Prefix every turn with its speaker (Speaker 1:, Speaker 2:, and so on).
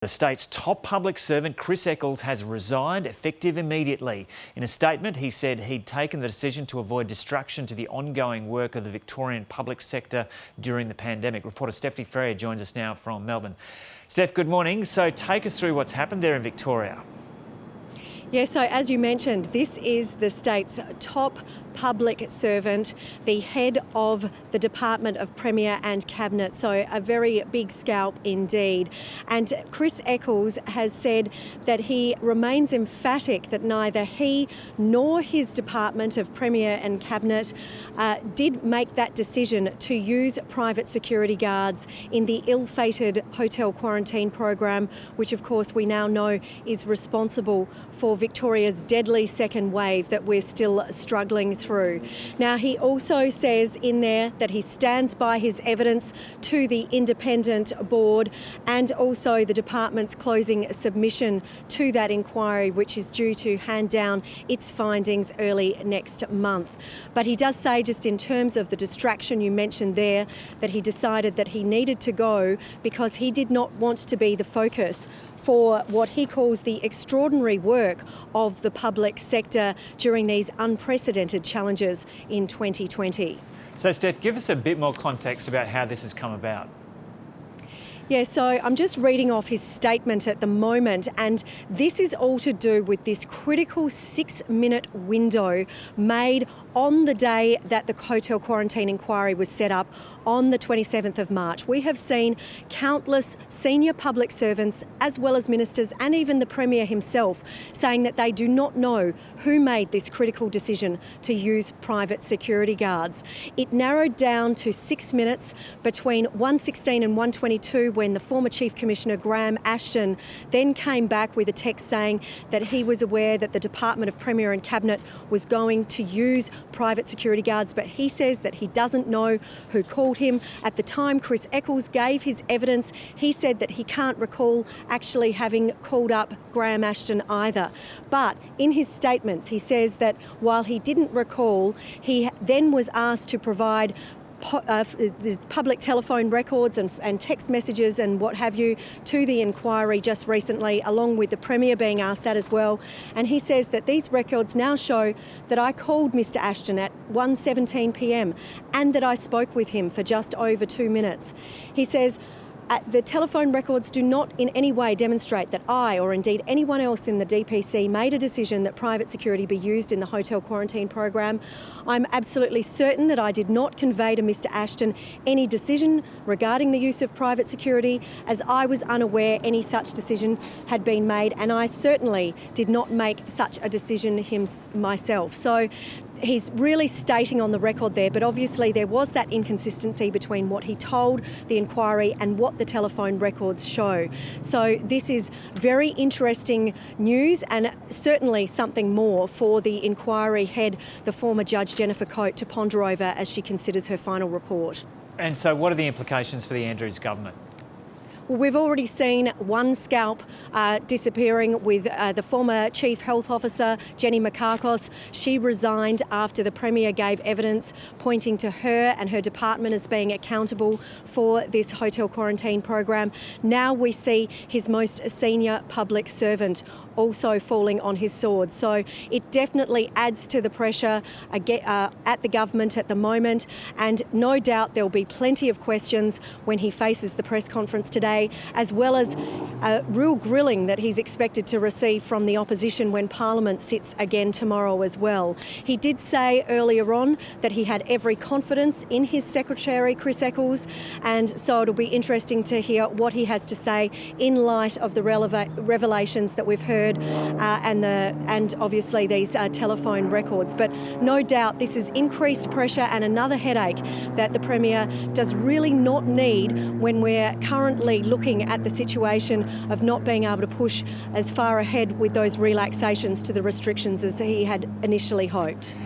Speaker 1: The state's top public servant, Chris Eccles, has resigned effective immediately. In a statement, he said he'd taken the decision to avoid distraction to the ongoing work of the Victorian public sector during the pandemic. Reporter Stephanie Ferrier joins us now from Melbourne. Steph, good morning. So take us through what's happened there in Victoria.
Speaker 2: Yeah, so as you mentioned, this is the state's top public servant, the head of the Department of Premier and Cabinet, so a very big scalp indeed. And Chris Eccles has said that he remains emphatic that neither he nor his Department of Premier and Cabinet did make that decision to use private security guards in the ill-fated hotel quarantine program, which of course we now know is responsible for Victoria's deadly second wave that we're still struggling through. Now, he also says in there that he stands by his evidence to the independent board and also the department's closing submission to that inquiry, which is due to hand down its findings early next month. But he does say, just in terms of the distraction you mentioned there, that he decided that he needed to go because he did not want to be the focus for what he calls the extraordinary work of the public sector during these unprecedented challenges in 2020.
Speaker 1: So Steph, give us a bit more context about how this has come about.
Speaker 2: Yeah, so I'm just reading off his statement at the moment, and this is all to do with this critical 6-minute window made on the day that the hotel quarantine inquiry was set up on the 27th of March. We have seen countless senior public servants, as well as ministers and even the Premier himself, saying that they do not know who made this critical decision to use private security guards. It narrowed down to 6 minutes between 1:16 and 1:22 when the former Chief Commissioner Graham Ashton then came back with a text saying that he was aware that the Department of Premier and Cabinet was going to use private security guards, but he says that he doesn't know who called him. At the time Chris Eccles gave his evidence, he said that he can't recall actually having called up Graham Ashton either. But in his statements, he says that while he didn't recall, he then was asked to provide the public telephone records and text messages and what have you to the inquiry just recently, along with the Premier being asked that as well. And he says that these records now show that I called Mr Ashton at 1:17 p.m. and that I spoke with him for just over 2 minutes. He says, the telephone records do not in any way demonstrate that I, or indeed anyone else in the DPC, made a decision that private security be used in the hotel quarantine program. I'm absolutely certain that I did not convey to Mr Ashton any decision regarding the use of private security, as I was unaware any such decision had been made, and I certainly did not make such a decision myself. So he's really stating on the record there, but obviously there was that inconsistency between what he told the inquiry and what the telephone records show. So this is very interesting news, and certainly something more for the inquiry head, the former Judge Jennifer Coate, to ponder over as she considers her final report.
Speaker 1: And so what are the implications for the Andrews government?
Speaker 2: Well, we've already seen one scalp disappearing with the former Chief Health Officer, Jenny Mikakos. She resigned after the Premier gave evidence pointing to her and her department as being accountable for this hotel quarantine program. Now we see his most senior public servant also falling on his sword. So it definitely adds to the pressure at the government at the moment, and no doubt there'll be plenty of questions when he faces the press conference today, as well as a real grilling that he's expected to receive from the opposition when Parliament sits again tomorrow as well. He did say earlier on that he had every confidence in his secretary, Chris Eccles, and so it'll be interesting to hear what he has to say in light of the revelations that we've heard and obviously these telephone records. But no doubt this is increased pressure and another headache that the Premier does really not need when we're currently looking at the situation of not being able to push as far ahead with those relaxations to the restrictions as he had initially hoped.